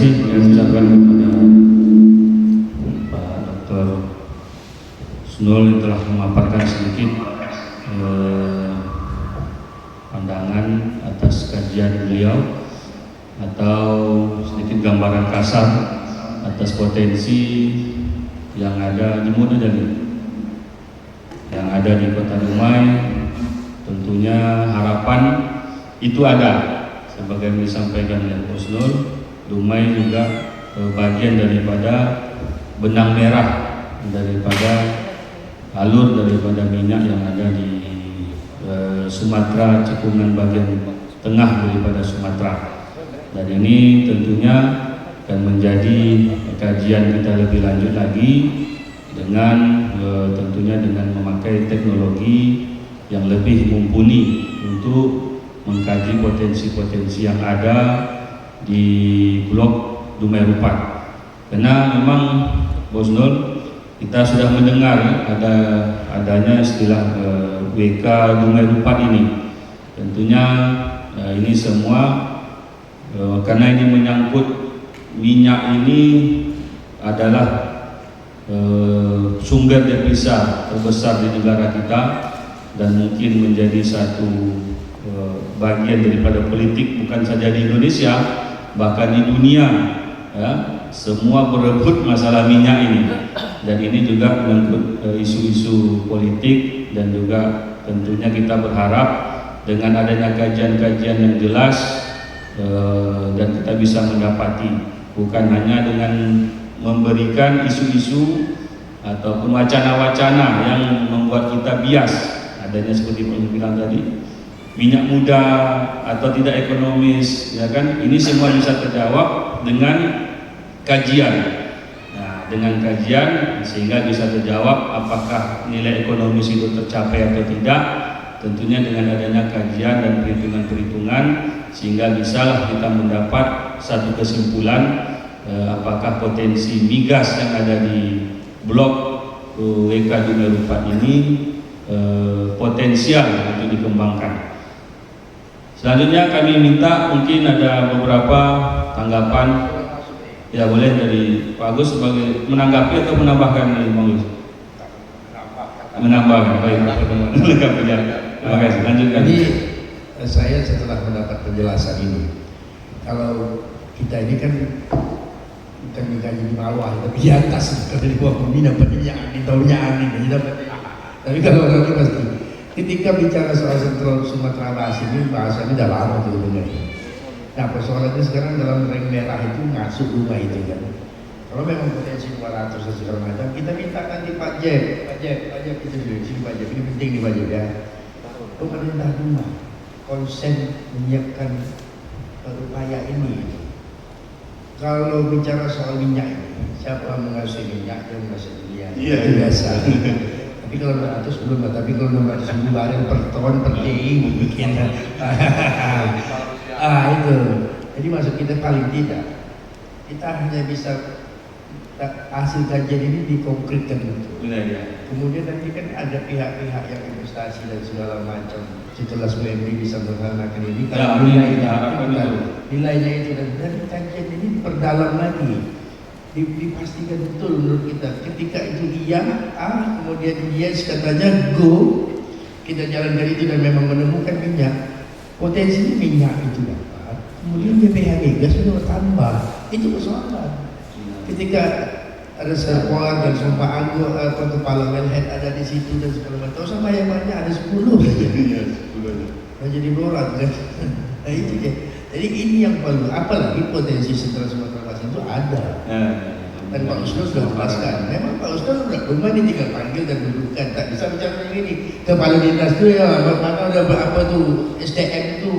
kasih yang diucapkan kepada Pak Dr. Husnul yang telah memaparkan sedikit pandangan atas kajian beliau atau sedikit gambaran kasar atas potensi yang ada di yang ada di Kota Dumai. Tentunya harapan itu ada. Sebagai yang disampaikan oleh Husnul, Dumai juga bagian daripada benang merah daripada alur daripada minyak yang ada di Sumatera, cekungan bagian tengah daripada Sumatera. Dan ini tentunya akan menjadi kajian kita lebih lanjut lagi dengan tentunya dengan memakai teknologi yang lebih mumpuni untuk mengkaji potensi-potensi yang ada di blok Dumai Rupat. Karena memang Husnul, kita sudah mendengar adanya istilah WK Dumai Rupat ini. Tentunya ini semua karena ini menyangkut minyak, ini adalah sumber devisa terbesar di negara kita dan mungkin menjadi satu bagian daripada politik bukan saja di Indonesia, bahkan di dunia ya, semua berebut masalah minyak ini. Dan ini juga menyangkut isu-isu politik, dan juga tentunya kita berharap dengan adanya kajian-kajian yang jelas dan kita bisa mendapati bukan hanya dengan memberikan isu-isu ataupun wacana-wacana yang membuat kita bias, adanya seperti yang bilang tadi minyak muda atau tidak ekonomis, ya kan? Ini semua bisa terjawab dengan kajian. Nah, dengan kajian sehingga bisa terjawab apakah nilai ekonomis itu tercapai atau tidak. Tentunya dengan adanya kajian dan perhitungan-perhitungan sehingga bisalah kita mendapat satu kesimpulan apakah potensi migas yang ada di blok WK Dumai Rupat ini potensial untuk dikembangkan. Selanjutnya kami minta mungkin ada beberapa tanggapan, ya boleh dari Pak Agus sebagai menanggapi atau menambahkan dari Bang Agus. Menambahkan, baik. Terima kasih. Lanjutkan. Jadi saya setelah mendapat penjelasan ini, kalau kita ini kan bukan mengkaji di bawah, tapi di atas, kalau di bawah pembina pendidikan angin, tahunya angin, tapi kalau orang ini pasti. Ketika bicara soal Sentral Sumatera Barat ini bahasanya udah lama tuh sebenarnya. Nah persoalannya sekarang dalam ring merah itu masuk rumah itu kan. Kalau memang potensi 200 dan segala macam, kita mintakan di Pak Jeb itu dulu, sini Pak Jeb, ini penting nih Pak Jeb ya. Pemerintah rumah konsen menyiapkan upaya ini. Kalau bicara soal minyak ini, siapa menguasai minyak dan menguasai dunia? Iya, itu biasa. Tapi kalau 200 belum, tapi kalau 600.000 barel per ton per day bikin itu. Jadi maksud kita paling tidak kita hanya bisa hasil kajian ini dikonkretkan betul. Kemudian nanti kan ada pihak-pihak yang investasi dan segala macam setelah SMB bisa menggunakan ini kalau nilainya itu dan kajian ini diperdalam lagi. Dipastikan betul menurut kita. Ketika itu iya, kemudian yes katanya go, kita jalan dari itu dan memang menemukan minyak, potensinya minyak itu dapat. Kemudian BPH gas sudah bertambah, itu persoalan. Ketika reservoir dan sumpah anggur atau kepala wellhead ada di situ dan segala macam, sama yang banyak ada 10 saja. Nah, jadi berat kan? Nah itu dia. Jadi ini yang perlu, apalagi potensi Sentral Sumatera Barat itu ada. Dan Pak Husnul sudah jelaskan. Memang Pak Husnul sudah rumah ini tinggal panggil dan dudukkan, tak bisa bicara ini. Kepala dinas itu ya, mana udah berapa tuh SDM itu.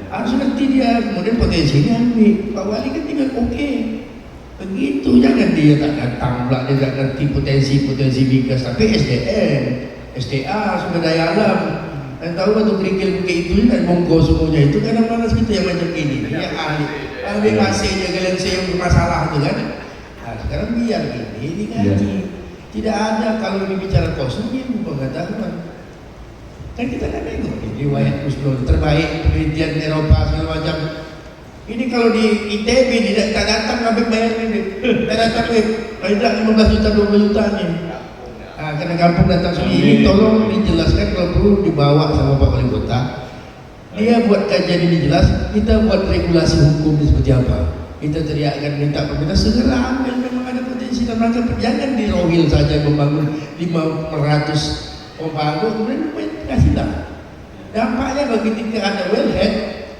Harus ngerti dia, kemudian potensinya ambil. Pak Wali kan tinggal oke. Begitu, jangan dia tak datang pula, dia tak ngerti potensi migas, tapi SDM, SDA, sumber daya alam. Dan tahu batu kerikil bukit itu dan monggo semuanya itu karena mana kita yang macam ini. Dia ahli masihnya kalian yang bermasalah itu kan. Nah sekarang biar ini dikaji. Tidak ada kalau ini bicara kosong ini pengetahuan. Kan kita kan tengok riwayat Husnul terbaik penelitian Eropa segala macam. Ini kalau di ITB tidak datang Taufik bayar ini. Karena Taufik, tidak 15 juta 20 juta nih. Nah, karena kampung datang sini ini tolong dijelaskan kalau perlu dibawa sama Pak Wali Kota. Dia buat kajian ini jelas, kita buat regulasi hukum seperti apa. Kita teriakkan minta pemerintah segera ambil, memang ada potensi dan maka jangan di Rohil saja membangun 500 pompa anggur, kemudian kasihlah. Dampaknya bagi ketika ada wellhead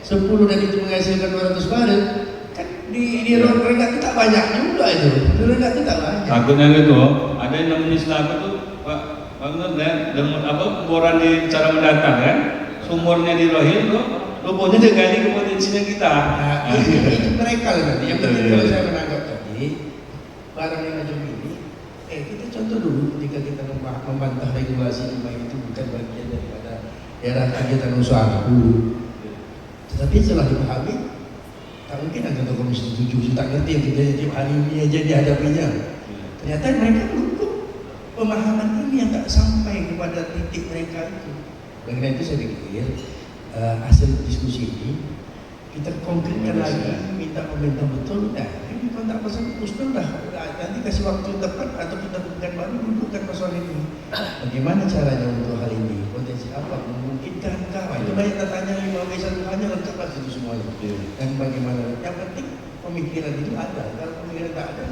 10 dan itu menghasilkan 200 barel, kan di Rengat itu tak banyak juga itu. Di Rengat itu tak banyak. Takutnya gitu, ada yang namanya istilah apa tuh Pak Nur dengan apa boran di cara mendatang kan? Sumurnya di Rohil kok, rupanya dia gali ke potensinya kita. Nah, itu mereka lah nanti. Yang penting kalau saya menangkap tadi, barang yang macam ini, kita contoh dulu ketika kita membantah regulasi rumah itu bukan bagian daripada daerah kegiatan usaha dulu. Tetapi setelah dipahami, tak mungkin anggota Komisi 7 tak ngerti yang kita tiap hari ini aja dihadapinya. Ternyata mereka mendukung pemahaman ini yang tak sampai kepada titik mereka itu. Dan karena itu saya pikir hasil diskusi ini kita konkretkan lagi, minta pemerintah betul. Nah, ini kontak pasal Usnul nanti kasih waktu tepat atau kita bukan baru dudukkan persoalan ini. Bagaimana caranya untuk hal ini? Potensi apa? Memungkinkan kah? Itu banyak tanya 5W1 hanya lengkap lah itu semuanya. Dan bagaimana? Yang penting pemikiran itu ada. Kalau pemikiran tak ada,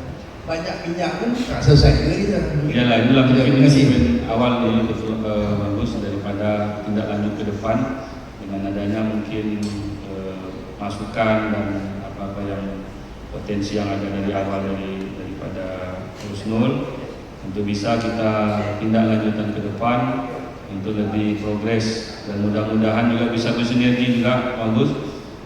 banyak minyak pun tak selesai lagi. Iyalah, itulah mungkin segmen awal ini bagus daripada tindak lanjut ke depan dengan adanya mungkin masukan dan apa-apa yang potensi yang ada dari awal daripada Usnul untuk bisa kita tindak lanjutkan ke depan untuk lebih progres dan mudah-mudahan juga bisa bersinergi juga bagus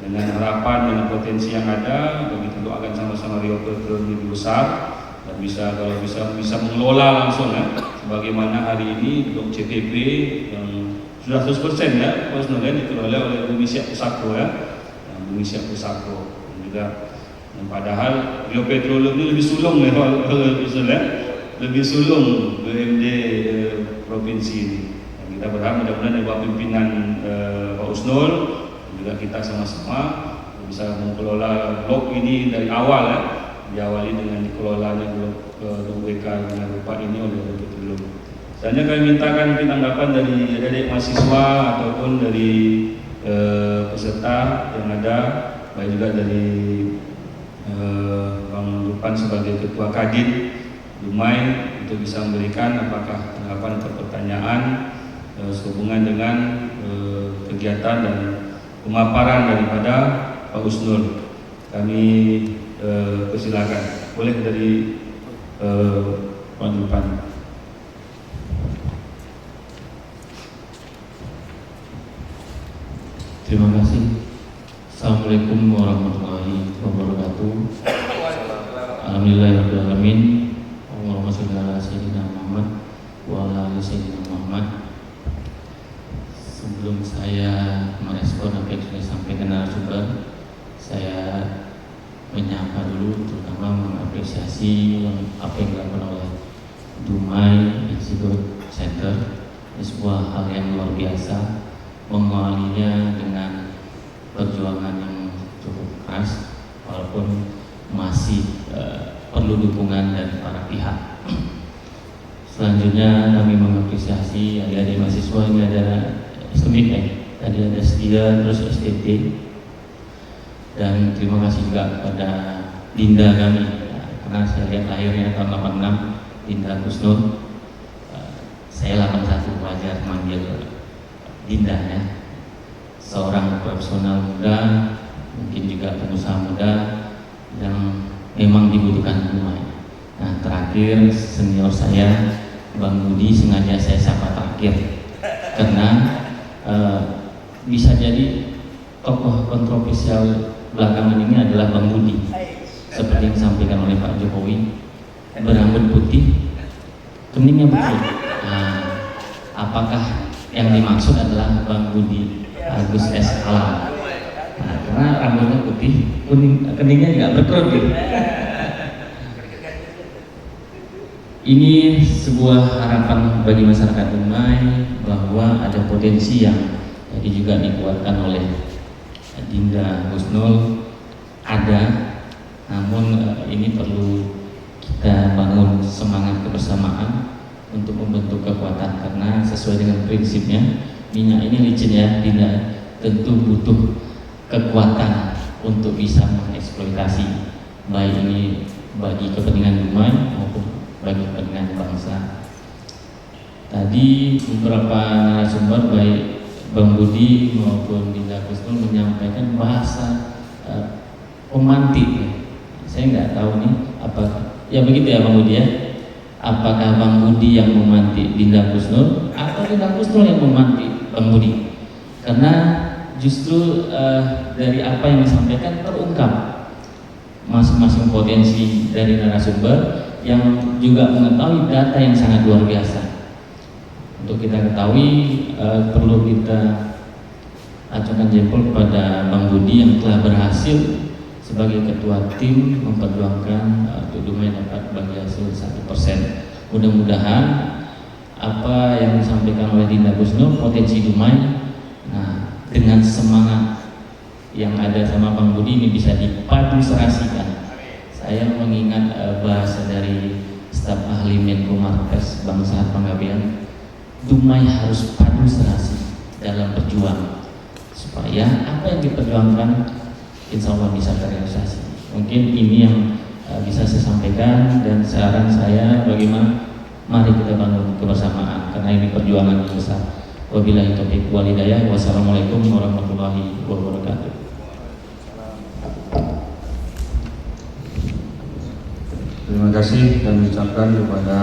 dengan harapan dengan potensi yang ada. Dan kita doakan sama-sama Rio Petro lebih besar dan bisa kalau bisa mengelola langsung ya, sebagaimana hari ini untuk CPP yang sudah 100% ya, Usnul kan dikelola oleh Bumi Siap Pusako ya, Bumi Siap Pusako juga. Dan padahal Rio Petroleum ini lebih sulung ya, lebih sulung BUMD provinsi ini. Dan kita berharap mudah-mudahan dari bawah pimpinan Pak Usnul juga kita sama-sama bisa mengelola blok ini dari awal ya, diawali dengan dikelolanya blok WK dengan rupa ini oleh Rio Petroleum. Selanjutnya kami mintakan tanggapan dari adik mahasiswa ataupun dari peserta yang ada, baik juga dari Bang Lupan sebagai Ketua Kadin Dumai untuk bisa memberikan apakah tanggapan atau pertanyaan sehubungan dengan kegiatan dan pemaparan daripada Pak Usnul. Kami persilakan, boleh dari Bang Lupan. Terima kasih. Assalamualaikum warahmatullahi wabarakatuh. Alhamdulillahirrahmanirrahim. Allahumma sholli ala sayyidina Muhammad wa ala ali sayyidina Muhammad. Sebelum saya merespon apa yang sudah disampaikan narasumber, saya menyapa dulu, terutama mengapresiasi apa yang dilakukan oleh Dumai Institute Center. Ini sebuah hal yang luar biasa, mengawalinya dengan perjuangan yang cukup keras, walaupun masih perlu dukungan dari para pihak. Selanjutnya kami mengapresiasi adik-adik mahasiswa ini ada STMIP, tadi ada SDIA, terus STT, dan terima kasih juga kepada Dinda kami, karena saya lihat lahirnya tahun 86, Dinda Kusnul. Saya 81 wajar manggil Dinda ya, seorang profesional muda, mungkin juga pengusaha muda yang memang dibutuhkan Dumai. Nah, terakhir senior saya Bang Budi sengaja saya sapa terakhir karena bisa jadi tokoh kontroversial belakangan ini adalah Bang Budi, seperti yang disampaikan oleh Pak Jokowi, berambut putih, keningnya betul. Nah, apakah yang dimaksud adalah Bang Budi Agus S. Alam? Nah, karena rambutnya putih, keningnya juga berkerut gitu. Ini sebuah harapan bagi masyarakat Dumai bahwa ada potensi yang tadi juga dikuatkan oleh Dinda Kusnul, ada Namun ini perlu kita bangun semangat kebersamaan untuk membentuk kekuatan, karena sesuai dengan prinsipnya minyak ini licin ya, Dinda, tentu butuh kekuatan untuk bisa mengeksploitasi, baik ini bagi kepentingan Dumai maupun bagi kepentingan bangsa. Tadi beberapa narasumber baik Bang Budi maupun Dinda Kusnul menyampaikan bahasa pemantik. Saya nggak tahu nih apa ya, begitu ya Bang Budi ya. Apakah Bang Budi yang memantik Dinda Kusnul atau Dinda Kusnul yang memantik Bang Budi? Karena justru dari apa yang disampaikan terungkap masing-masing potensi dari narasumber yang juga mengetahui data yang sangat luar biasa. Untuk kita ketahui perlu kita acungkan jempol kepada Bang Budi yang telah berhasil sebagai ketua tim memperjuangkan untuk Dumai dapat bagi hasil 1%. Mudah-mudahan apa yang disampaikan oleh Dinda Kusnul, potensi Dumai, nah dengan semangat yang ada sama Bang Budi ini bisa dipadu serasikan. Saya mengingat bahasa dari staf ahli Menko Marves Bang Sahat Panggabean, Dumai harus padu serasi dalam berjuang supaya apa yang diperjuangkan insya Allah bisa terrealisasi. Mungkin ini yang bisa saya sampaikan, dan saran saya bagaimana mari kita bangun kebersamaan karena ini perjuangan yang besar. Wabillahi taufiq wal hidayah. Wassalamualaikum warahmatullahi wabarakatuh. Terima kasih kami ucapkan kepada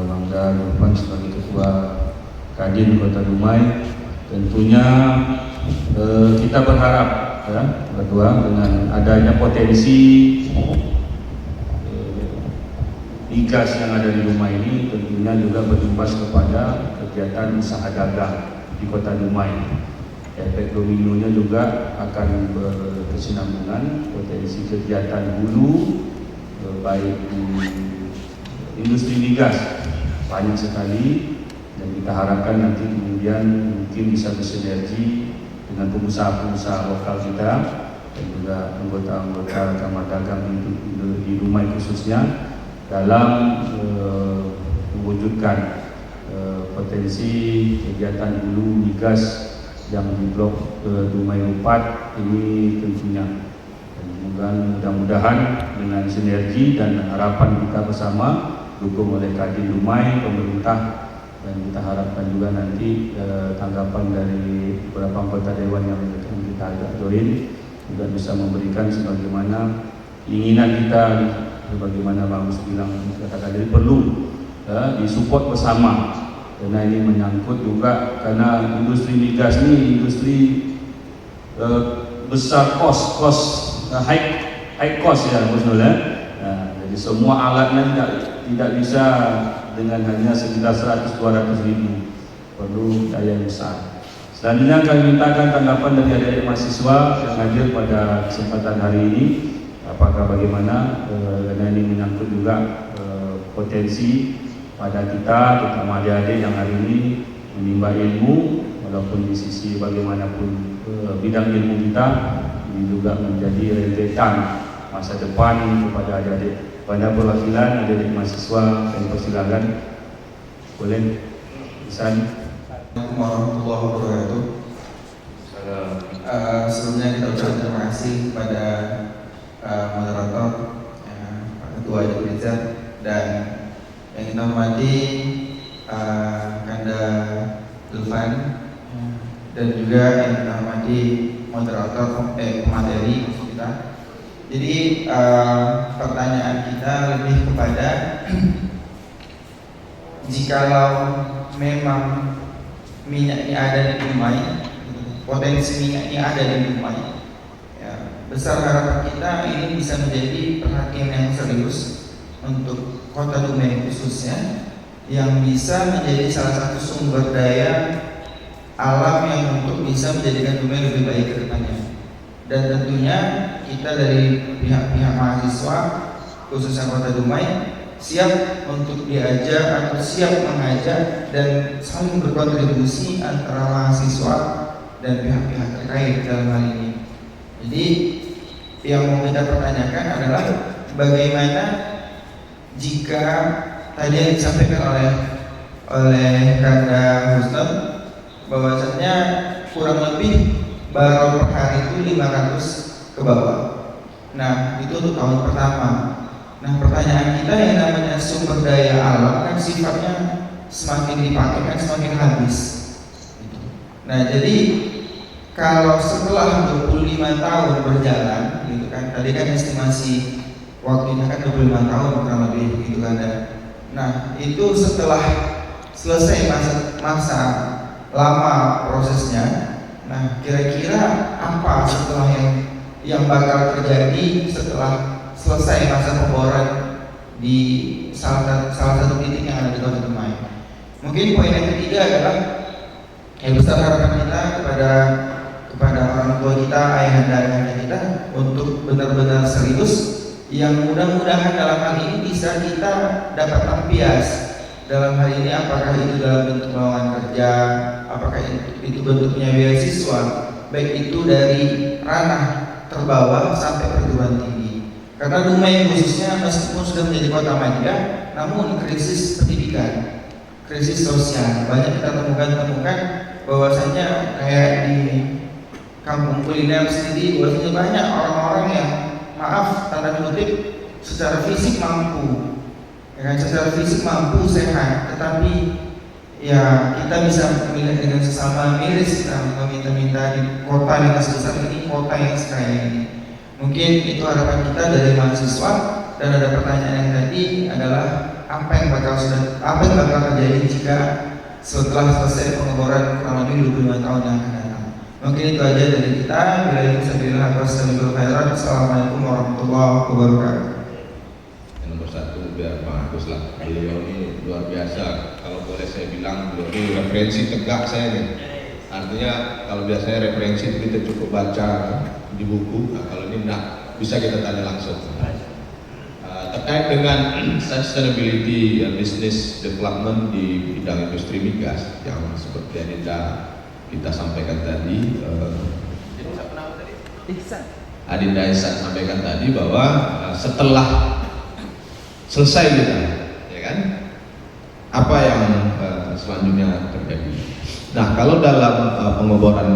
Bangda Nurpan sebagai Ketua Kadin Kota Dumai. Tentunya kita berharap ya, Ketua, dengan adanya potensi migas yang ada di Dumai ini tentunya juga berimbas kepada kegiatan usaha dagang di Kota Dumai. Efek dominonya juga akan berkesinambungan, potensi kegiatan hulu baik di industri migas banyak sekali, dan kita harapkan nanti kemudian mungkin bisa bersinergi dengan pengusaha-pengusaha lokal kita dan juga anggota-anggota Kamar Dagang di Dumai khususnya dalam mewujudkan potensi kegiatan hulu migas yang di blok Dumai 4 ini tentunya. Dan mudah-mudahan dengan sinergi dan harapan kita bersama dukung oleh Kadin Dumai, pemerintah, dan kita harapkan juga nanti tanggapan dari beberapa anggota dewan yang kita ajak join juga bisa memberikan sebagaimana keinginan kita, sebagaimana Bang Gus bilang katakan tadi perlu disupport bersama, karena ini menyangkut juga karena industri migas ini industri besar cost high cost ya Gus Nur ya. Jadi semua alatnya tidak bisa dengan hanya sekitar 100-200 ribu, perlu daya yang besar. Selanjutnya kami mintakan tanggapan dari adik-adik mahasiswa yang hadir pada kesempatan hari ini, apakah bagaimana karena ini menyangkut juga potensi pada kita, terutama adik-adik yang hari ini menimba ilmu, walaupun di sisi bagaimanapun bidang ilmu kita ini juga menjadi rentetan masa depan kepada adik-adik. Pada perwakilan adik-adik mahasiswa, kami persilakan. Boleh, Isan. Assalamualaikum warahmatullahi wabarakatuh. Sebelumnya kita ucapkan terima kasih kepada moderator, Pak Ketua Rizal, dan yang kita hormati Kanda Dulfan, dan juga yang kita hormati moderator pemateri kita. Jadi pertanyaan kita lebih kepada jikalau memang minyak ini ada di Dumai, potensi minyak ini ada di Dumai, ya, besar harapan kita ini bisa menjadi perhatian yang serius untuk Kota Dumai khususnya, yang bisa menjadi salah satu sumber daya alam yang untuk bisa menjadikan Dumai lebih baik ke depannya. Dan tentunya kita dari pihak-pihak mahasiswa khususnya Kota Dumai siap untuk diajak atau siap mengajak dan saling berkontribusi antara mahasiswa dan pihak-pihak terkait dalam hal ini. Jadi yang mau kita pertanyakan adalah bagaimana jika tadi yang disampaikan oleh Kanda Husnul bahwasanya kurang lebih barrel per hari itu 500 ke bawah. Nah, itu untuk tahun pertama. Nah, pertanyaan kita yang namanya sumber daya alam kan sifatnya semakin dipakai kan semakin habis. Nah, jadi kalau setelah 25 tahun berjalan gitu kan, tadi kan estimasi waktunya kan 25 tahun kurang lebih gitu kan. Nah, itu setelah selesai masa lama prosesnya, nah kira-kira apa setelah yang bakal terjadi setelah selesai masa pemboran di salah satu titik yang ada di Kota Dumai. Mungkin poin yang ketiga adalah yang besar harapan kita kepada orang tua kita, ayahanda kita untuk benar-benar serius, yang mudah-mudahan dalam hal ini bisa kita dapat tampias. Dalam hal ini apakah itu dalam bentuk lowongan kerja, apakah itu bentuknya beasiswa, baik itu dari ranah terbawah sampai perguruan tinggi. Karena Dumai khususnya meskipun sudah menjadi kota madya, namun krisis pendidikan, krisis sosial banyak kita temukan bahwasanya kayak di kampung kuliner sendiri, bahwasanya banyak orang-orang yang maaf tanda kutip secara fisik mampu, ya kan, secara fisik mampu sehat, tetapi ya kita bisa melihat dengan sesama miris, kita meminta-minta di kota yang sebesar ini, kota yang sekaya ini. Mungkin itu harapan kita dari mahasiswa. Dan ada pertanyaan yang tadi adalah apa yang bakal terjadi jika setelah selesai pengeboran kurang lebih 25 tahun yang akan datang. Mungkin itu aja dari kita. Bila ini sabilillah wassalamualaikum khairan. Assalamualaikum warahmatullahi wabarakatuh. Yang nomor satu biar Pak Agus lah, beliau ini luar biasa. Kalau boleh saya bilang beliau ini referensi tegak saya nih. Artinya kalau biasanya referensi itu kita cukup baca di buku, nah kalau ini enggak, bisa kita tanya langsung. Terkait dengan sustainability dan business development di bidang industri migas yang seperti Adinda kita sampaikan tadi, Adinda Ihsan sampaikan tadi bahwa setelah selesai kita, ya kan, apa yang selanjutnya terjadi. Nah, kalau dalam pengeboran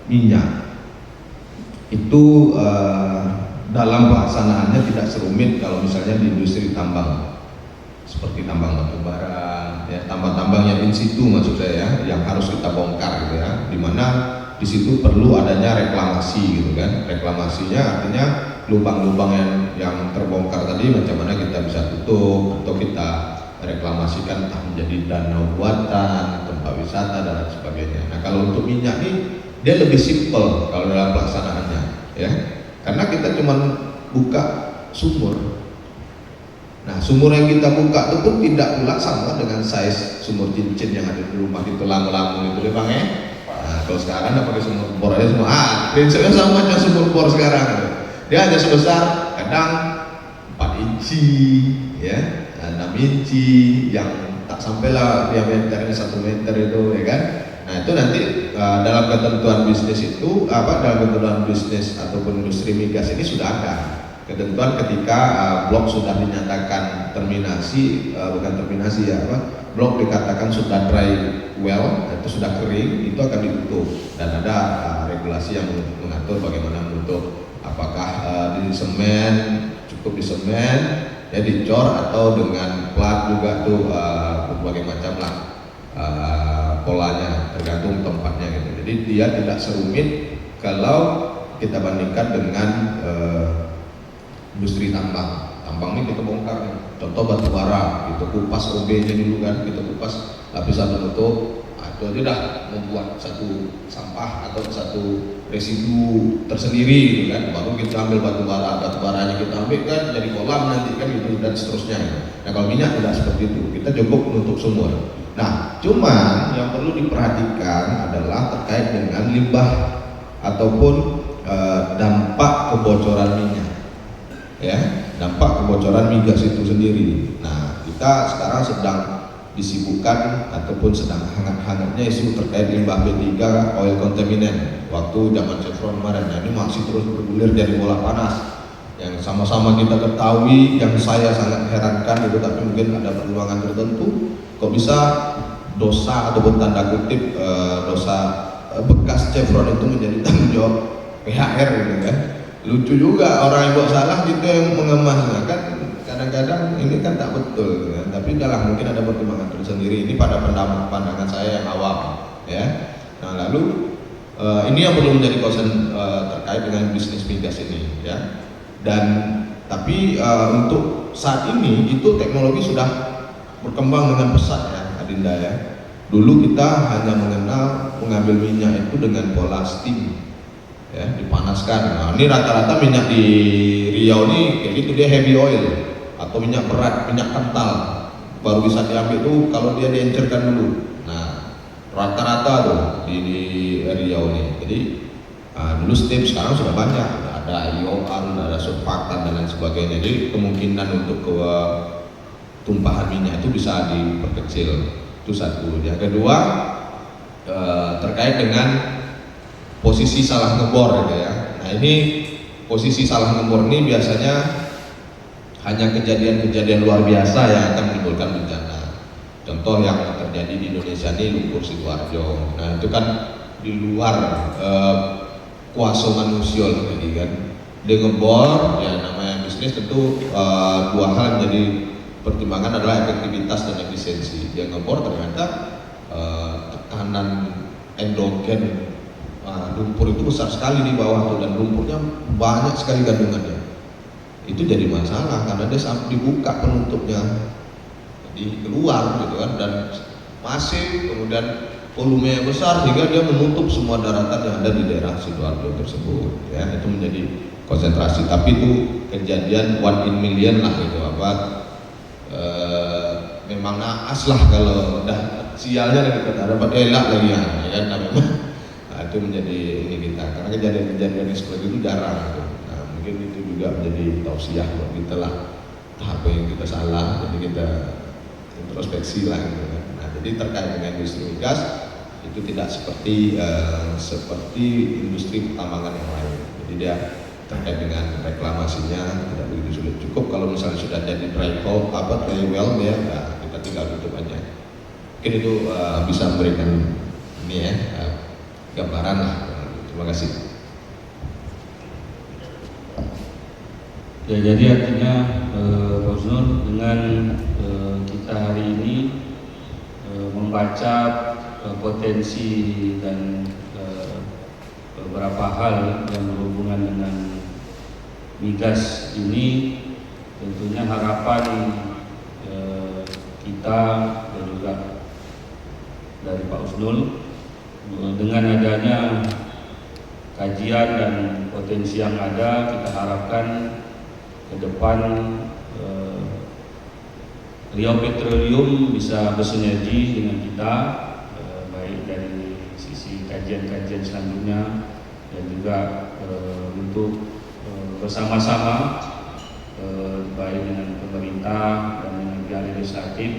minyak itu dalam pelaksanaannya tidak serumit kalau misalnya di industri tambang seperti tambang batu bara, ya, tambang-tambang yang in situ maksud saya ya, yang harus kita bongkar gitu ya, dimana di situ perlu adanya reklamasi gitu kan. Reklamasinya artinya lubang-lubang yang terbongkar tadi macam mana kita bisa tutup atau kita reklamasikan entah menjadi danau buatan, tempat wisata dan lain sebagainya. Nah, kalau untuk minyak nih dia lebih simpel kalau dalam pelaksanaannya ya. Karena kita cuma buka sumur. Nah, sumur yang kita buka itu pun tidak pula sama dengan size sumur cincin yang ada di rumah di tulang-tulang itu deh Bang ya. Nah, kalau sekarang ada pakai sumur bor aja semua. Prinsipnya sama macam sumur bor sekarang. Dia hanya sebesar kadang 4 inci ya, 6 inci yang tak sampailah diameternya 1 meter itu ya kan. Nah, itu nanti dalam ketentuan bisnis itu dalam ketentuan bisnis ataupun industri migas ini sudah ada ketentuan ketika blok sudah dinyatakan terminasi, blok dikatakan sudah dry well, itu sudah kering, itu akan ditutup dan ada regulasi yang mengatur bagaimana menutup, apakah di semen, cukup di semen ya, dicor atau dengan plat juga tuh berbagai macam lah polanya tergantung tempatnya gitu. Jadi dia tidak serumit kalau kita bandingkan dengan industri tambang. Tambang ini kita bongkar nih. Contoh batu bara, kita kupas OB-nya dulu kan, kita kupas lapisan penutup. Nah, itu aja dah membuat satu sampah atau satu residu tersendiri gitu kan. Baru kita ambil batu baranya kita ambil kan jadi kolam nanti kan gitu dan seterusnya. Nah, kalau minyak tidak seperti itu. Kita cukup menutup sumur. Nah, cuman yang perlu diperhatikan adalah terkait dengan limbah ataupun dampak kebocoran minyak, ya, dampak kebocoran migas itu sendiri. Nah, kita sekarang sedang disibukkan ataupun sedang hangat-hangatnya isu terkait limbah B3 oil contaminant waktu zaman Chevron kemarin. Nah, ini masih terus bergulir jadi bola panas yang sama-sama kita ketahui. Yang saya sangat herankan itu, tapi mungkin ada pertimbangan tertentu, kok bisa dosa ataupun tanda kutip dosa bekas Chevron itu menjadi tanggung jawab PHR gitu kan. Lucu juga, orang yang buat salah gitu yang mengemasnya kan. Kadang-kadang ini kan tak betul gitu kan. Tapi dalam mungkin ada pertimbangan tersendiri. Ini pada pandangan saya yang awam ya. Nah, lalu ini yang perlu menjadi concern terkait dengan bisnis migas ini ya. Dan tapi untuk saat ini itu teknologi sudah berkembang dengan pesat ya Adinda ya. Dulu kita hanya mengenal mengambil minyak itu dengan pola steam ya, dipanaskan. Nah, ini rata-rata minyak di Riau ini kayak gitu, dia heavy oil atau minyak berat, minyak kental baru bisa diambil tuh kalau dia diencerkan dulu. Nah, rata-rata tuh di Riau ini. Jadi dulu steam, sekarang sudah banyak, ada IOR, ada surfaktan dan lain sebagainya. Jadi kemungkinan untuk tumpahan minyak itu bisa diperkecil. Itu satu. Yang kedua terkait dengan posisi salah ngebor gitu ya. Nah, ini posisi salah ngebor ini biasanya hanya kejadian-kejadian luar biasa yang akan menimbulkan bencana. Contoh yang terjadi di Indonesia ini lumpur Sidoarjo. Nah, itu kan di luar kuasa manusia tadi kan. Dia ngebor, ya namanya bisnis tentu dua hal menjadi pertimbangan adalah efektivitas dan efisiensi. Dia ngebor ternyata tekanan endogen lumpur itu besar sekali di bawah tuh, dan lumpurnya banyak sekali kandungannya. Itu jadi masalah karena dia sampai dibuka penutupnya, jadi keluar gitu kan, dan masif, kemudian volumenya besar sehingga dia menutup semua daratan yang ada di daerah Sidoarjo tersebut ya. Itu menjadi konsentrasi, tapi itu kejadian 1 in million lah gitu apa. Memang naas lah kalau udah sialnya lagi kita dapat elak lagi ya kan. Nah, itu menjadi ini kita, karena kejadian-kejadian seperti itu jarang gitu. Nah, mungkin itu juga menjadi tausiah buat kita lah, apa yang kita salah, jadi kita introspeksi lah gitu kan. Nah, jadi terkait dengan industri migas itu tidak seperti industri pertambangan yang lain. Jadi dia terkait dengan reklamasinya tidak begitu sulit. Cukup kalau misalnya sudah jadi dry well dia kita tinggal tutup aja. Mungkin itu bisa memberikan ini ya gambaran lah. Terima kasih. Ya, jadi artinya Pak Husnul, dengan kita hari ini membaca potensi dan beberapa hal yang berhubungan dengan migas ini, tentunya harapan kita dan juga dari Pak Husnul dengan adanya kajian dan potensi yang ada, kita harapkan ke depan Riau Petroleum bisa bersinergi dengan kita, baik dari sisi kajian-kajian selanjutnya dan juga untuk bersama-sama baik dengan pemerintah dan dengan pihak legislatif,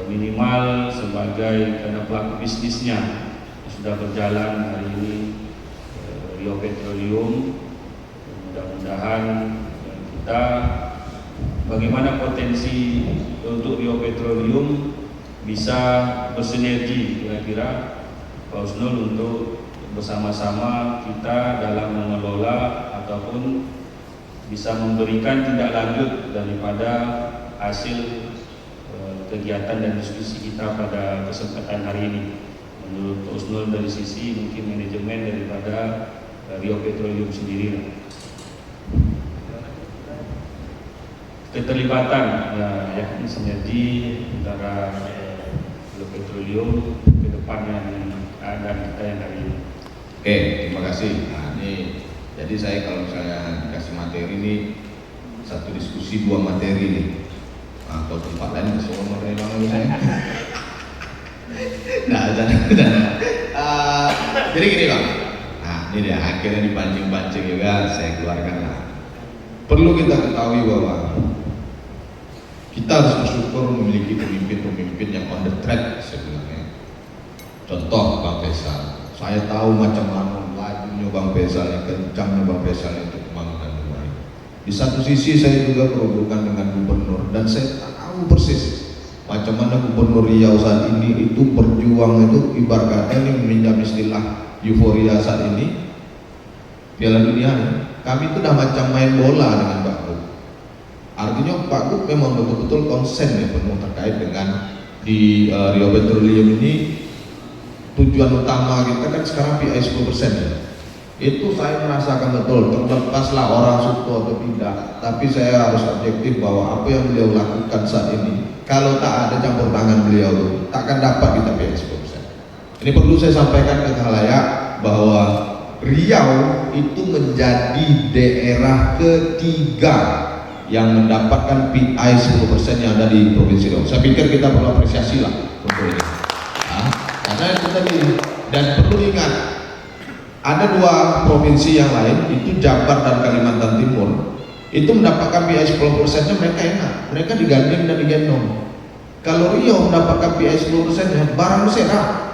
minimal sebagai karena pelaku bisnisnya yang sudah berjalan hari ini Riau Petroleum, mudah-mudahan kita bagaimana potensi untuk Riau Petroleum bisa bersinergi kira-kira Pak Husnul untuk bersama-sama kita dalam mengelola ataupun bisa memberikan tindak lanjut daripada hasil kegiatan dan diskusi kita pada kesempatan hari ini. Menurut Pak Husnul dari sisi mungkin manajemen daripada Riau Petroleum sendiri, keterlibatan ya sinergi antara Riau Petroleum ke depannya dan kita yang hari ini. Oke, terima kasih. Nah, ini jadi saya kalau misalnya dikasih materi ini satu diskusi 2 materi nih. Nah, kalau tempat lain semua materi banget saya. Nah, jadi gini Bang. Nah, ini dia akhirnya dipancing-pancing juga saya keluarkan lah. Perlu kita ketahui bahwa kita Kita harus bersyukur memiliki pemimpin-pemimpin yang on the track sebenarnya. Contoh Bang Faisal, saya tahu macam mana lajunya Bang Faisal, yang kencangnya Bang Faisal untuk pembangunan Dumai. Di satu sisi saya juga berhubungan dengan gubernur dan saya tahu persis macam mana gubernur Riau saat ini itu berjuang, itu ibaratnya ini meminjam istilah euforia saat ini Piala Dunia. Kami itu udah macam main bola dengan Pak Gup. Artinya Pak Gup memang betul-betul konsen ya penuh terkait dengan di Rio Petroleum ini. Tujuan utama kita kan sekarang PI 10% ya. Itu saya merasakan betul, terlepaslah orang suka atau tidak, tapi saya harus objektif bahwa apa yang beliau lakukan saat ini, kalau tak ada campur tangan beliau, takkan dapat kita PI 10%. Ini perlu saya sampaikan ke khalayak bahwa Riau itu menjadi daerah ketiga yang mendapatkan PI 10% yang ada di Provinsi Riau. Saya pikir kita perlu apresiasi lah untuk ini. Karena itu tadi, dan perlu diingat, ada dua provinsi yang lain, itu Jabar dan Kalimantan Timur, itu mendapatkan PI 10%-nya mereka enak, mereka digandeng dan digendong. Kalau Riau mendapatkan PI 10%-nya, barang serah.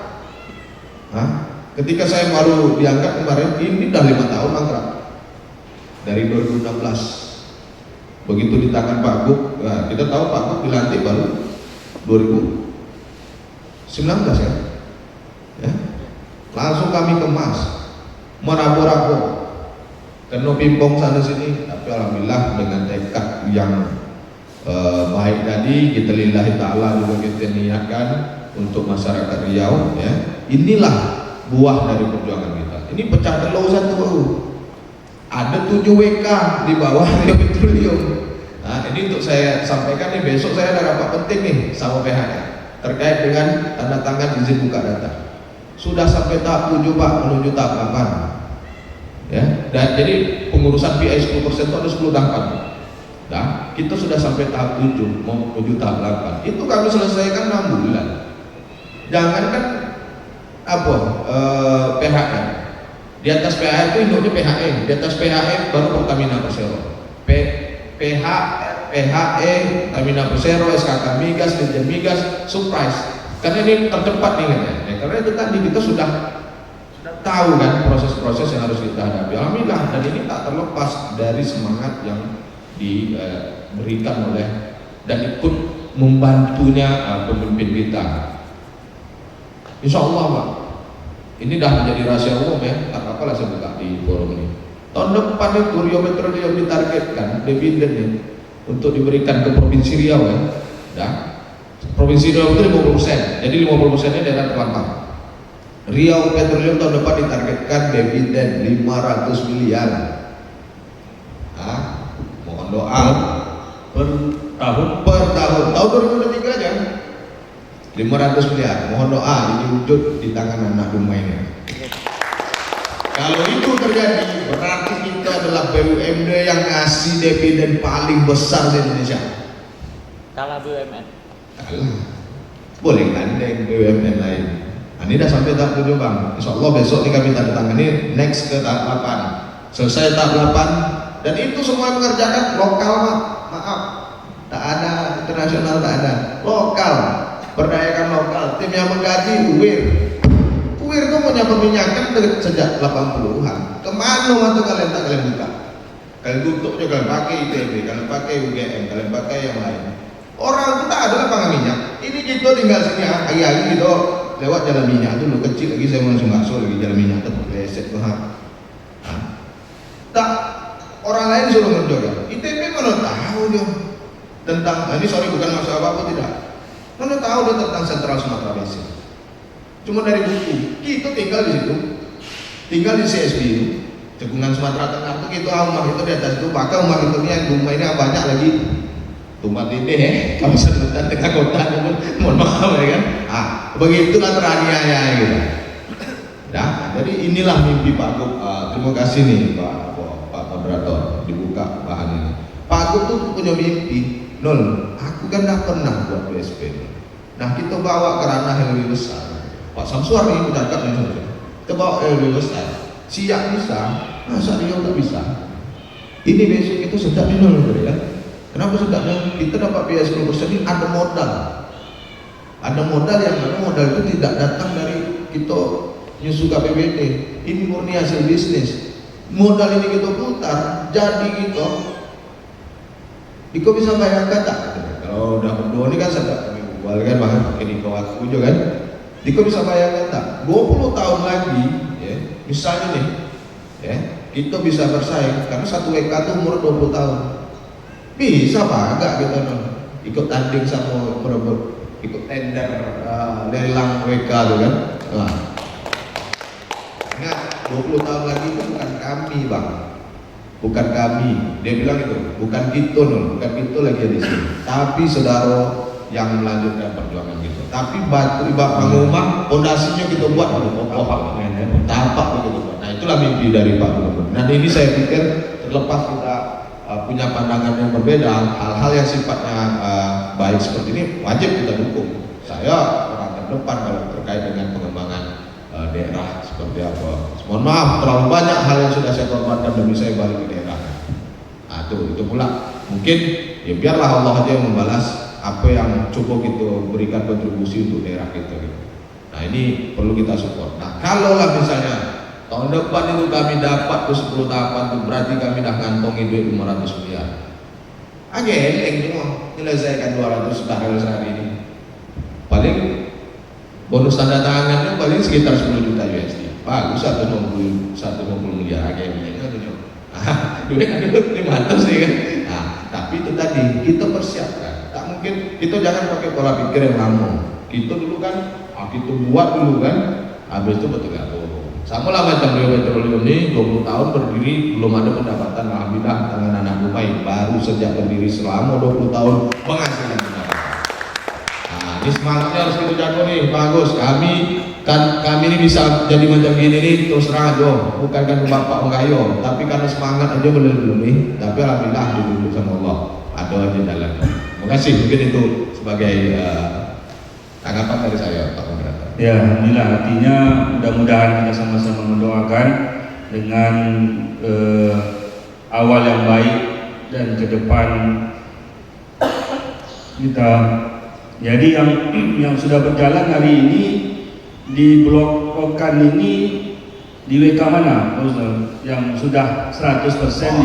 Ketika saya baru diangkat kemarin, ini udah 5 tahun mangkrak dari 2016. Begitu di tangan Pak Gup, nah, kita tahu Pak Gup dilantik baru 2019 ya. Langsung kami kemas, merabur-rabur, kena pimpong sana sini, tapi alhamdulillah dengan tekad yang baik tadi, kita lillahi ta'ala juga kita niatkan untuk masyarakat Riau ya. Inilah buah dari perjuangan kita. Ini pecah telur satu, ada 7 WK di bawah Rio Petroleum. Nah, ini untuk saya sampaikan nih, besok saya ada rapat penting nih sama PHN terkait dengan tanda tangan izin buka data. Sudah sampai tahap 7 Pak, menuju tahap 8 ya. Dan jadi pengurusan PI 10% itu ada 10 tahapan. Nah, kita sudah sampai tahap 7 mau menuju tahap 8. Itu kami selesaikan 6 bulan. Jangankan PHN. Di atas PHN itu induknya PHN, di atas PHN baru Pertamina Persero. PHE, Pertamina Persero, SKK Migas, Dirjen Migas, Surprise. Karena ini tercepat nih kan ya. Karena itu tadi kita sudah tahu kan proses-proses yang harus kita hadapi. Alhamdulillah, dan ini tak terlepas dari semangat yang diberikan oleh dan ikut membantunya pemimpin kita. Insya Allah Pak, ini dah menjadi rahasia umum ya, tak apa-apalah saya buka di forum ini. Tahun depan itu Rio Petroleum ditargetkan dividennya untuk diberikan ke Provinsi Riau ya. Dah. Provinsi Riau itu 50%, jadi 50%-nya daerah terlantar. Riau Petroleum tahun depan ditargetkan dividen 500 miliar. Mohon doa per tahun tahun 2023 aja 500 miliar. Mohon doa ini wujud di tangan anak Dumai ini. Kalau itu terjadi, berarti kita adalah BUMD yang ngasih dividen paling besar di Indonesia. Kalah BUMN. Boleh gandeng BUMN lain. Nah, ini dah sampai tahap 7 Bang. Insya Allah besok ini kami tanda tangani next ke tahap 8. Selesai tahap 8 dan itu semua mengerjakan lokal Pak. Maaf, tak ada internasional, tak ada lokal. Berdayakan lokal. Tim yang menggaji UIR itu punya perminyakan sejak 80-an. Kemana waktu kalian tak kalian buka? Kalian tutup juga, kalian pakai ITB, kalian pakai UGM, kalian pakai yang lain. Orang itu tak ada lapangan minyak. Ini gitu tinggal sini ayah gitu lewat jalan minyak dulu kecil lagi saya langsung masuk lagi jalan minyak itu leset tuh. Tak orang lain suruh ngerjakan. ITB mana tahu dia tentang ini bukan masalah apa tidak. Mana tahu dia tentang Sentral Sumatera Basin. Cuma dari buku. Kita tinggal di situ, tinggal di CSB itu, Cekungan Sumatera Tengah itu kita rumah itu di atas itu, maka rumah itu yang rumah ini banyak lagi. Tumat ini kawasan hutan tengah kota, mohon maaf ya kan. Begitulah teraniaya gitu. Nah, jadi inilah mimpi Pak Gup. Terima kasih nih Pak Moderator dibuka bahan ini. Pak Gup tuh punya mimpi. Aku kan tidak pernah buat PSP. Nah, kita bawa ke ranah yang lebih besar. Pak Samsuar nih mencatat nih, kita bawa yang lebih besar. Siap bisa, masa dia nggak bisa? Ini besok itu sedap ini ya. Kenapa sedapnya? Kita dapat biaya 10% ini ada modal. Ada modal yang mana modal itu tidak datang dari kita nyusu KPBD. Ini murni hasil bisnis. Modal ini kita putar, jadi gitu. Iko bisa bayangkan tak? Kalau udah berdua ini kan sedap kami bual kan, bahkan pakai Diko aku juga kan. Iko bisa bayangkan tak? 20 tahun lagi, ya, misalnya nih, ya, kita bisa bersaing karena satu WK itu umur 20 tahun. Bisa pak, agak gitu non. Ikut tanding sama perebut, ikut tender lelang WK tuh kan. Nah, ingat 20 tahun lagi itu bukan kami bang, bukan kami. Dia bilang itu bukan kita non, bukan kita lagi di sini, tapi saudara yang melanjutkan perjuangan kita. Tapi batu ibak rumah, fondasinya kita buat tapak begitu. Nah itulah mimpi dari Pak Gubernur. Nah ini saya pikir terlepas kita punya pandangan yang berbeda, hal-hal yang sifatnya baik seperti ini wajib kita dukung. Saya orang terdepan kalau terkait dengan pengembangan daerah seperti apa. Mohon maaf, terlalu banyak hal yang sudah saya korbankan demi saya balik ke daerah. Nah itu pula mungkin ya biarlah Allah aja yang membalas apa yang cukup kita berikan kontribusi untuk daerah kita gitu. Nah ini perlu kita support. Nah kalaulah misalnya tahun depan itu kami dapat ke 10 tahapan itu berarti kami dah ngantongi duit 500 miliar. Ageleng semua menyelesaikan 200 barrel sehari ini. Paling bonus tanda tangannya paling sekitar 10 juta USD. Bagus 150 miliar ageleng itu nyo. Duit ada 500 sih kan. Nah, tapi itu tadi kita persiapkan. Tak mungkin kita jangan pakai pola pikir yang lama. Kita dulu kan, kita buat dulu kan, habis itu betul gak bohong. Sama lah macam Rio Petroleum ini 20 tahun berdiri belum ada pendapatan, alhamdulillah tangan anak Dumai baru sejak berdiri selama 20 tahun menghasilkan pendapatan. Nah ini semangatnya harus kita jago nih, bagus. Kami ini bisa jadi macam gini nih terus terang aja, bukan kan bapak mengayo, tapi karena semangat aja belum nih. Tapi alhamdulillah duduk sama Allah ada aja jalan. Terima kasih, mungkin itu sebagai tanggapan dari saya Pak Moderator. Ya, alhamdulillah, artinya mudah-mudahan kita sama-sama mendoakan dengan awal yang baik dan ke depan kita. Jadi yang sudah berjalan hari ini di Blok Okan ini di WK mana, yang sudah 100%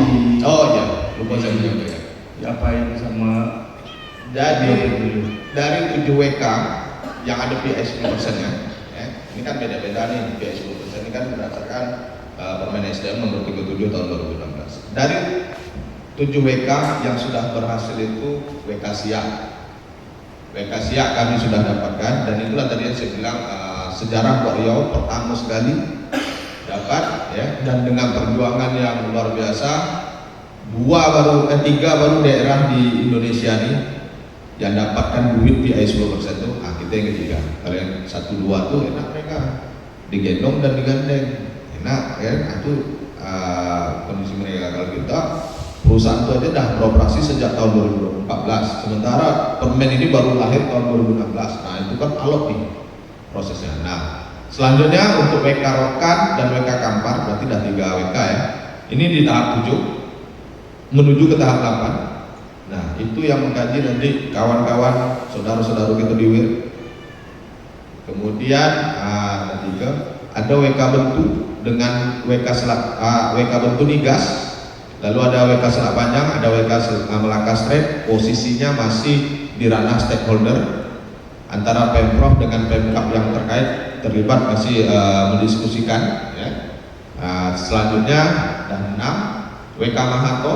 di? Oh iya, lupa saya menyampaikan. Diapain sama? Jadi dari 7 WK yang ada PI 10% ya, ini kan beda-beda nih. PI 10% ini kan berdasarkan Permen SDM nomor 37 tahun 2016. Dari 7 WK yang sudah berhasil itu WK Siak. WK Siak kami sudah dapatkan, dan itulah tadi yang saya bilang sejarah Pak Riau pertama sekali dapat ya, dan dengan perjuangan yang luar biasa 3 baru daerah di Indonesia nih yang dapatkan duit PI 10% itu, kita yang ketiga. Kalau yang 1-2 tuh enak mereka digendong dan digandeng, enak ya. Itu kondisi mereka. Kalau kita perusahaan itu aja dah beroperasi sejak tahun 2014, sementara permen ini baru lahir tahun 2016. Nah itu kan alot nih prosesnya. Nah selanjutnya untuk WK Rokan dan WK Kampar berarti dah 3 WK ya. Ini di tahap 7 menuju ke tahap 8. Nah itu yang mengkaji nanti kawan-kawan saudara-saudara kita di WIR. Kemudian ada WK Bentu dengan WK Bentu Nigas, lalu ada WK Selat Panjang, ada WK Melaka Strait. Posisinya masih di ranah stakeholder antara Pemprov dengan Pemkab yang terlibat masih mendiskusikan ya. Selanjutnya dan 6 WK Mahato.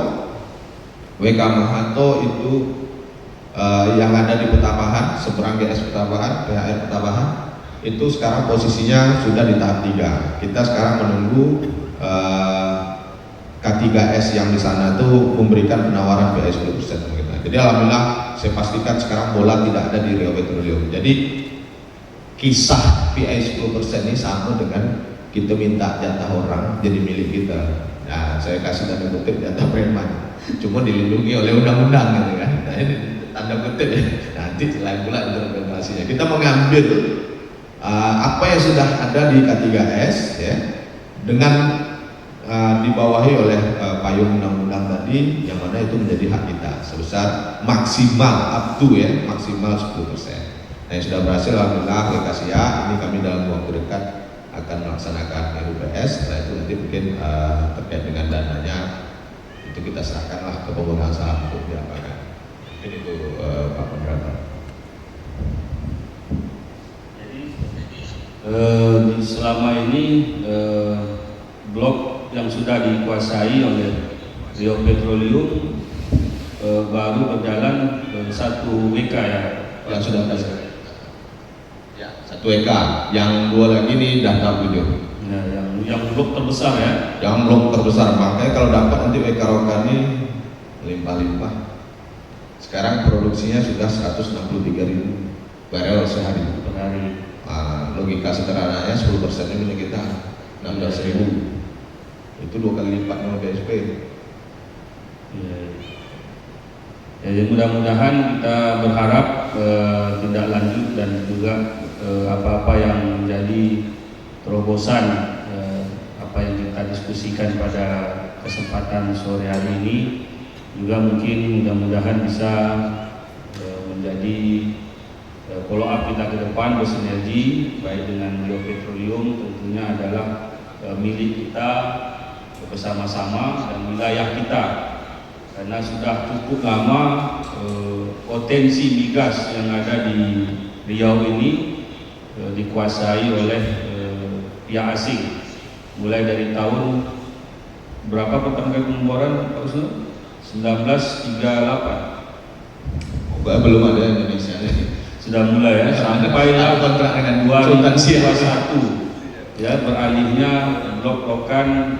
WK Mahato itu yang ada di Petambahan, seberang GS Petambahan, PHR Petambahan, itu sekarang posisinya sudah di tahap 3. Kita sekarang menunggu K3S yang di sana itu memberikan penawaran PI 10%. Jadi alhamdulillah saya pastikan sekarang bola tidak ada di Rio Petroleum. Jadi kisah PI 10% ini sama dengan kita minta jatah orang jadi milik kita. Nah saya kasih tanda kutip jatah preman, cuma dilindungi oleh undang-undang gitu kan. Nah ini tanda kutip ya. Nanti selain pula interpretasinya kita mengambil apa yang sudah ada di K3S ya, dengan dibawahi oleh payung undang-undang tadi, yang mana itu menjadi hak kita sebesar maksimal up to ya, maksimal 10%. Nah, yang sudah berhasil alhamdulillah Ekasia, ini kami dalam waktu dekat akan melaksanakan RUPS. Setelah itu nanti mungkin terkait dengan dananya itu kita serahkanlah ke pemegang saham untuk diapakan. Mungkin itu Pak Moderator. Selama ini blok yang sudah dikuasai oleh Rio Petroleum baru berjalan 1 WK ya, Yang sudah ya, 1 WK, yang 2 lagi ini daftar video. Ya, yang blok terbesar ya. Yang blok terbesar, makanya kalau dapat nanti WK Rokani limpah-limpah. Sekarang produksinya sudah 163.000 barel sehari. Per hari. Logika sederhananya 10%-nya punya kita 16.000. Itu 2 kali lipat dengan BSP. Ya. Jadi mudah-mudahan kita berharap tindak lanjut dan juga apa-apa yang menjadi terobosan apa yang kita diskusikan pada kesempatan sore hari ini juga mungkin mudah-mudahan bisa menjadi follow up kita ke depan, bersinergi baik dengan Rio Petroleum, tentunya adalah milik kita bersama-sama dan wilayah kita, karena sudah cukup lama potensi migas yang ada di Riau ini dikuasai oleh pihak asing. Mulai dari tahun berapa pertama kali pemboran Pak Usno? 1938. Belum ada Indonesia ini. Sudah mulai ya, sampai kontrak dengan 2021 ya, beralihnya blok-blokan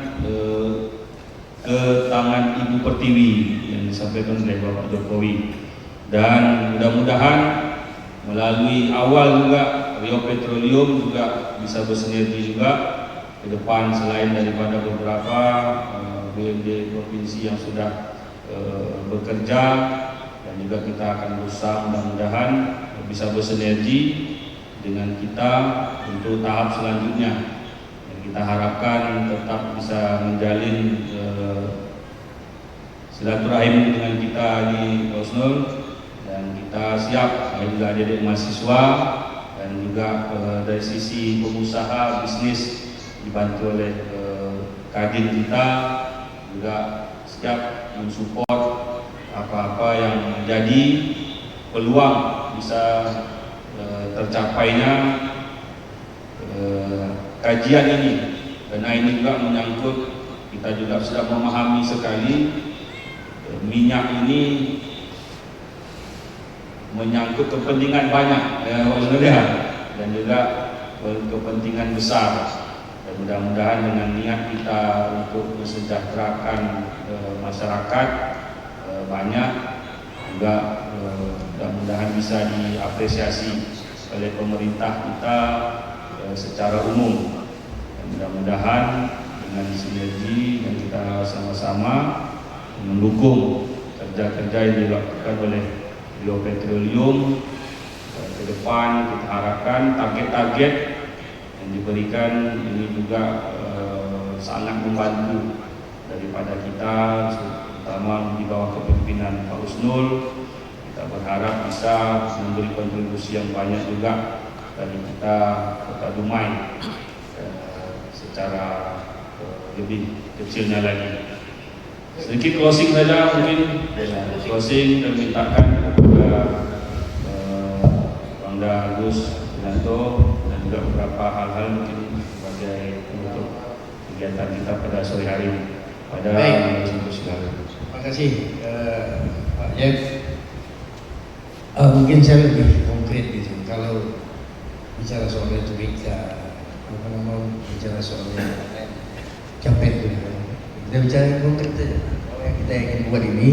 ke tangan Ibu Pertiwi yang disampaikan oleh Bapak Jokowi. Dan mudah-mudahan melalui awal juga Rio Petroleum juga bisa bersinergi juga ke depan, selain daripada beberapa BUMD provinsi yang sudah bekerja, dan juga kita akan berusaha mudah-mudahan bisa bersinergi dengan kita untuk tahap selanjutnya. Dan kita harapkan tetap bisa menjalin silaturahim dengan kita di Osnul, dan kita siap apabila adik-adik mahasiswa dan juga dari sisi pengusaha bisnis dibantu oleh kadin kita juga siap mensupport apa-apa yang menjadi peluang bisa tercapainya kajian ini, karena ini juga menyangkut, kita juga sudah memahami sekali minyak ini menyangkut kepentingan banyak dan juga kepentingan besar. Dan mudah-mudahan dengan niat kita untuk mensejahterakan masyarakat banyak, juga mudah-mudahan bisa diapresiasi oleh pemerintah kita secara umum. Dan mudah-mudahan dengan sinergi dan kita sama-sama mendukung kerja-kerja yang dilakukan oleh Rio Petroleum ke depan, kita harapkan target-target yang diberikan ini juga sangat membantu daripada kita, terutama di bawah kepemimpinan Pak Usnul. Kita berharap bisa memberi kontribusi yang banyak juga dari kita Kota Dumai secara lebih kecilnya lagi. Sedikit closing saja mungkin, closing dan mintakan kepada Bangda Agus Wiranto dan juga beberapa hal-hal mungkin sebagai penutup kegiatan kita pada sore hari ini. Pada terima kasih Pak Jeff. Mungkin saya lebih konkret gitu. Kalau bicara soal retorika, bicara soal capek gitu. Kita bicara konkret saja. Yang kita ingin buat ini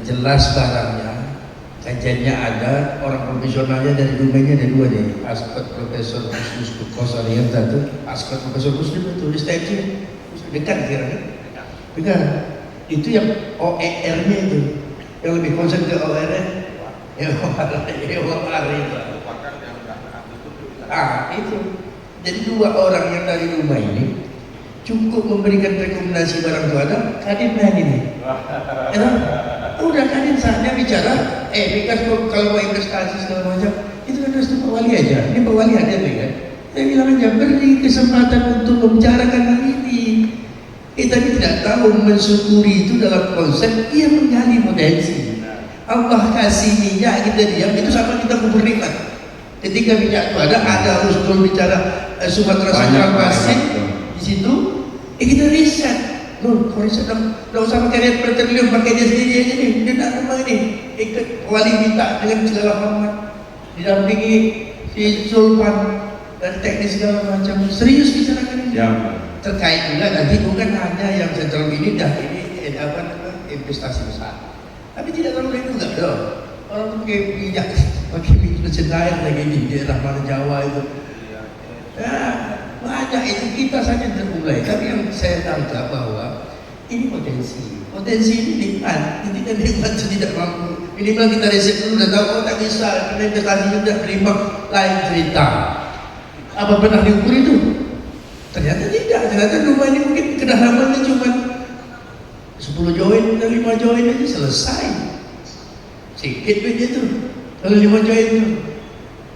jelas barangnya, kajiannya ada, orang profesionalnya dari domainnya ada 2 nih. Aspek Profesor Khusus Kosarian satu, aspek Profesor Muslim itu di stage dekat kira-kira. Dekat. Itu yang OER-nya itu, yang lebih konsen ke OER-nya. Itu. Jadi 2 orang yang dari rumah ini cukup memberikan rekomendasi barang itu ada, Kadin main ini. Udah Kadin saatnya bicara, kalau mau investasi segala macam, itu kan harus Pak Wali aja. Ini Pak Wali ada tuh kan. Saya bilang aja, beri kesempatan untuk membicarakan hal ini. Tapi tidak tahu mensyukuri itu dalam konsep ia menggali potensi. Allah kasih minyak kita diam, itu sama kita kubur nikmat. Ketika minyak itu ada usul bicara Sumatera Central Basin di situ, kita riset. Loh, kalau riset tidak usah pakai rate per triliun, pakai dia sendiri aja nih. Dia nak rumah ini, ikut Wali minta dengan segala hormat, didampingi si Sulpan dan teknis segala macam. Serius bicarakan ini. Ya. Terkait juga nanti bukan hanya yang sentral ini investasi besar, tapi tidak terlalu juga dong. Orang pakai minyak mesin air lagi di daerah mana Jawa itu, ya banyak itu kita saja termulai. Tapi yang saya tangkap bahwa ini potensi ini nikmat. Ketika nikmat tidak mampu, minimal kita riset dulu dan tahu tak bisa karena investasi sudah terima, lain cerita. Apa pernah diukur itu? Ternyata tidak, ternyata rumah ini mungkin kedalamannya cuma 10 join dan 5 join aja selesai. Sedikit aja tuh, kalau 5 join tuh.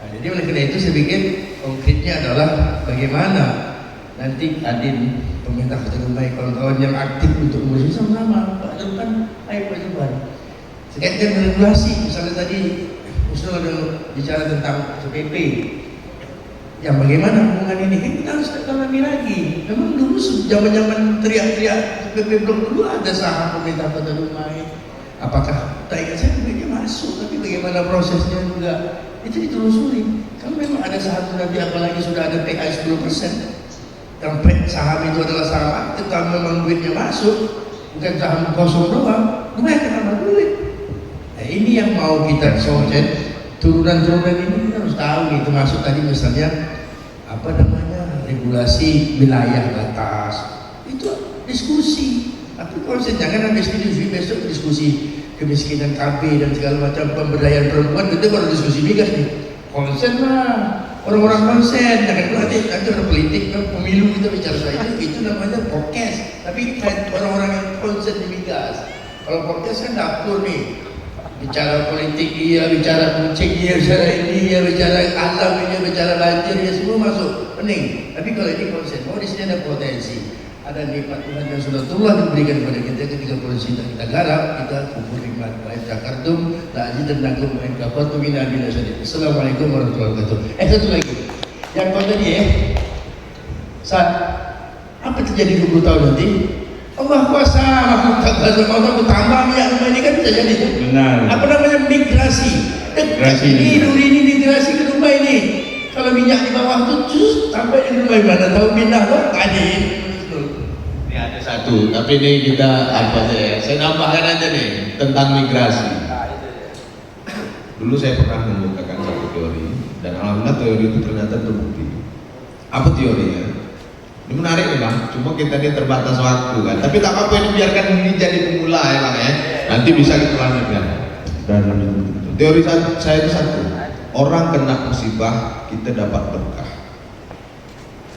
Nah, jadi oleh karena itu saya pikir konkretnya adalah bagaimana nanti Kadin, pemerintah Kota Dumai, kawan-kawan yang aktif untuk mengurus sama-sama. Pak depan, ayo Pak depan. Sekalian regulasi, misalnya tadi usul ada bicara tentang CPP. Yang bagaimana hubungan ini? Kita harus dalami lagi. Memang dulu zaman-zaman teriak-teriak PP Blok dulu ada saham pemerintah Kota Dumai. Apakah tak ingat saya duitnya masuk, tapi bagaimana prosesnya juga itu ditelusuri. Kalau memang ada saham nanti apalagi sudah ada PI 10%, yang saham itu adalah saham aktif, kalau memang duitnya masuk, bukan saham kosong doang, lumayan kenapa duit. Nah, ini yang mau kita soalnya. Turunan-turunan ini kita harus tahu itu masuk tadi misalnya regulasi wilayah batas itu diskusi. Tapi konsen jangan habis ini besok diskusi kemiskinan KB dan segala macam pemberdayaan perempuan, itu baru diskusi migas nih. Konsen lah orang-orang konsen, jangan nanti orang politik pemilu kita bicara soal itu namanya podcast. Tapi orang-orang yang konsen di migas. Kalau podcast kan dapur nih. Bicara politik dia, bicara kucing dia, bicara ini dia, bicara alam dia, bicara banjir dia, semua masuk pening. Tapi kalau ini konsen, di sini ada potensi, ada nikmat Tuhan yang sudah turun diberikan kepada kita ketika potensi kita garap, kita kubur nikmat. Baik Jakartum, Ta'ji dan Nagum, Kafatu Bina Bina Syadid. Assalamualaikum warahmatullahi wabarakatuh. Satu lagi, yang kau tadi saat apa terjadi 20 tahun nanti? Allah kuasa, Allah tambah minyak rumah ini kan bisa jadi. Benar. Apa namanya migrasi? Ini dulu ini migrasi ke rumah ini. Kalau minyak di bawah itu sampai di rumah mana? Tahu pindah kok? Kadin. Ini ada satu, tapi ini kita saya nambahkan aja nih tentang migrasi. Dulu saya pernah membukakan satu teori dan alhamdulillah teori itu ternyata terbukti. Apa teorinya? Ini menarik memang, cuma kita ini terbatas waktu kan. Tapi tak apa-apa, ini biarkan ini jadi pemula ya Bang ya. Nanti bisa kita lanjutkan. Dan teori saya itu satu, orang kena musibah kita dapat berkah.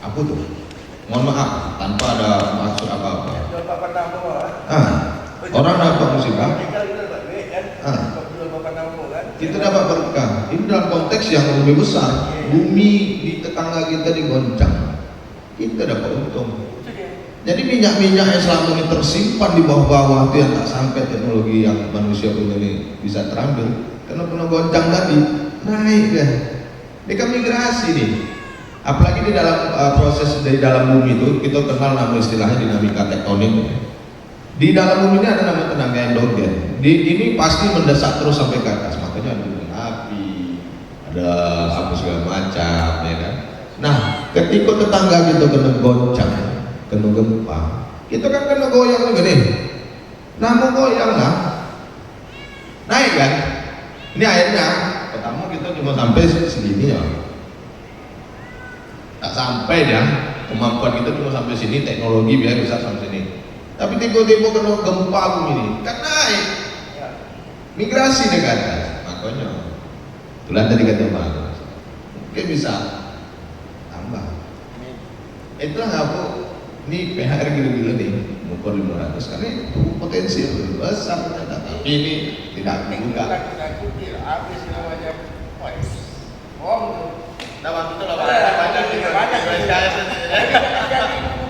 Apa tuh? Mohon maaf, tanpa ada maksud apa-apa. Orang dapat musibah, kita dapat berkah. Ini dalam konteks yang lebih besar. Bumi di tetangga kita digoncang, kita dapat untung. Jadi minyak-minyak yang selama ini tersimpan di bawah-bawah itu yang tak sampai teknologi yang manusia punya ini bisa terambil, karena kena goncang tadi naik deh. Ini kan migrasi nih. Apalagi di dalam proses dari dalam bumi itu kita kenal nama istilahnya dinamika tektonik. Di dalam bumi ini ada nama tenaga endogen. Ini pasti mendesak terus sampai ke atas. Makanya ada gunung api, ada apa segala macam, ya kan. Nah, ketika tetangga kita kena goncang, kena gempa, kita kan kena goyang juga nih. Nah, mau goyang lah, naik kan? Ini airnya, pertama kita cuma sampai segini ya, tak sampai ya. Kemampuan kita cuma sampai sini, teknologi biar bisa sampai sini. Tapi tiba-tiba kena gempa bumi ini, kan naik, migrasi ke atas. Makanya, tulan tadi kata Mas, mungkin bisa tambah. Itulah aku Ini PHR gila-gila nih, mengukur 500 karena itu potensi yang lebih besar ternyata. Tapi ini tidak dibuka. Habis namanya, om, Nah waktu itu lah banyak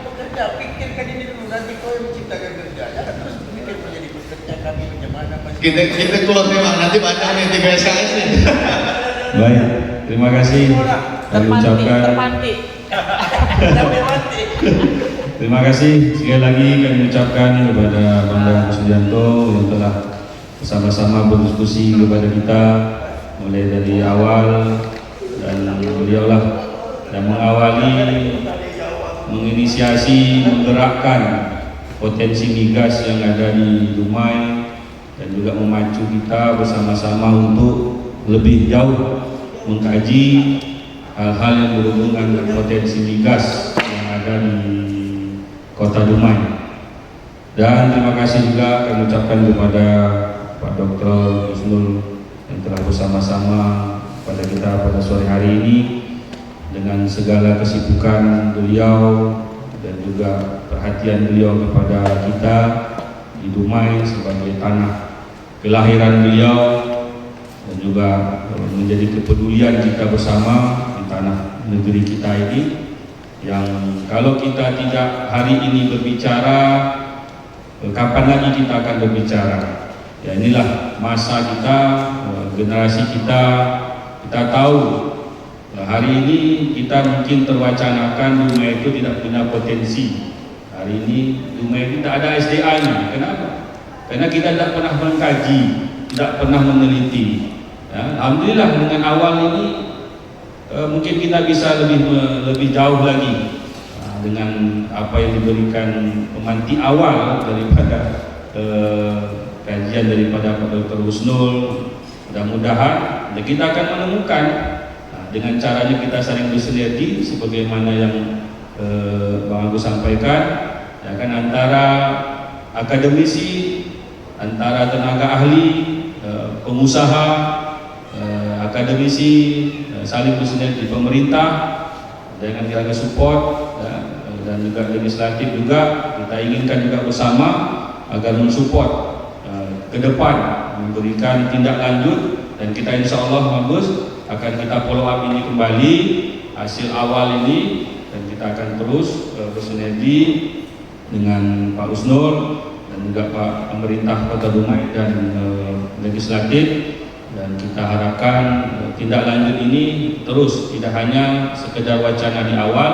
pekerja, pikirkan ini dulu, nanti kau yang menciptakan kerja. Jangan terus berpikir menjadi pekerja kami bagaimana. Kita keluar memang nanti baca nih 3 SKS nih. Baik, terima kasih kami ucapkan. Terima kasih sekali lagi kami ucapkan kepada Bang Sujanto yang telah bersama-sama berdiskusi kepada kita mulai dari awal, dan beliaulah yang mengawali, menginisiasi, menggerakkan potensi migas yang ada di Dumai dan juga memacu kita bersama-sama untuk lebih jauh mengkaji hal-hal yang berhubungan dengan potensi migas yang ada di Kota Dumai. Dan terima kasih juga kami ucapkan kepada Pak Dr. Husnul yang telah bersama-sama pada kita pada sore hari ini dengan segala kesibukan beliau dan juga perhatian beliau kepada kita di Dumai sebagai tanah kelahiran beliau, dan juga menjadi kepedulian kita bersama di tanah negeri kita ini, yang kalau kita tidak hari ini berbicara, kapan lagi kita akan berbicara? Ya, inilah masa kita, generasi kita tahu hari ini kita mungkin terwacanakan Dumai itu tidak punya potensi. Hari ini Dumai itu tidak ada SDA-nya. Kenapa? Karena kita tidak pernah mengkaji, tidak pernah meneliti. Ya, alhamdulillah dengan awal ini mungkin kita bisa lebih jauh lagi dengan apa yang diberikan pemantik awal daripada kajian daripada Pak Dr. Husnul. Mudah-mudahan kita akan menemukan dengan caranya kita saling bersinergi sebagaimana yang Bang Agus sampaikan, ya kan, antara akademisi, antara tenaga ahli, pengusaha, akademisi, saling bersinergi, pemerintah dengan kira-kira support, dan juga legislatif juga kita inginkan juga bersama agar mensupport ke depan, memberikan tindak lanjut, dan kita insya Allah bagus akan kita follow up ini kembali hasil awal ini, dan kita akan terus bersinergi dengan Pak Husnul dan juga Pak Pemerintah Kota Dumai dan legislatif, dan kita harapkan tindak lanjut ini terus tidak hanya sekedar wacana di awal,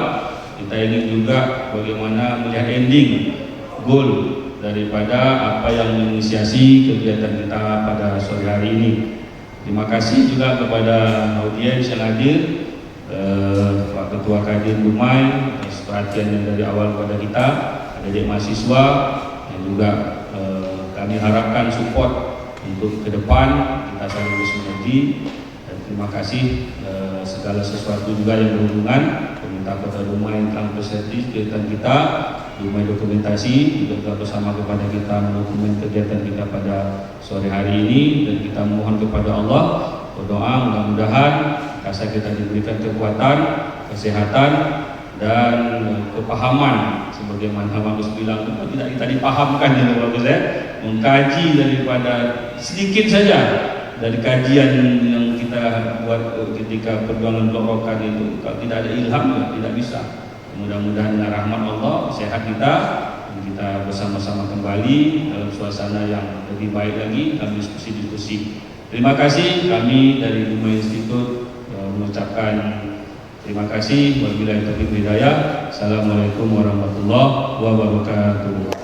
kita ingin juga bagaimana melihat ending goal daripada apa yang menginisiasi kegiatan kita pada sore hari ini. Terima kasih juga kepada audiens yang hadir, Pak Ketua Kadin Dumai atas perhatiannya dari awal kepada kita, adik mahasiswa, dan juga kami harapkan support untuk ke depan kita saling bersinergi. Dan terima kasih segala sesuatu juga yang berhubungan pemerintah Kota Dumai tentang perspektif kegiatan kita, Dumai Dokumentasi juga bersama kepada kita mendokumen kegiatan kita pada sore hari ini, dan kita mohon kepada Allah berdoa mudah-mudahan kasih kita diberikan kekuatan, kesehatan, dan kepahaman sebagaimana Bagus bilang itu tidak kita dipahamkan ya Bagus ya, mengkaji daripada sedikit saja dari kajian yang kita buat ketika perjuangan Blok Rokan itu, kalau tidak ada ilham ya tidak bisa. Mudah-mudahan dengan rahmat Allah sehat kita, dan kita bersama-sama kembali dalam suasana yang lebih baik lagi dalam diskusi-diskusi. Terima kasih, kami dari Dumai Institute mengucapkan terima kasih. Wabillahi taufiq wal hidayah. Assalamualaikum warahmatullahi wabarakatuh.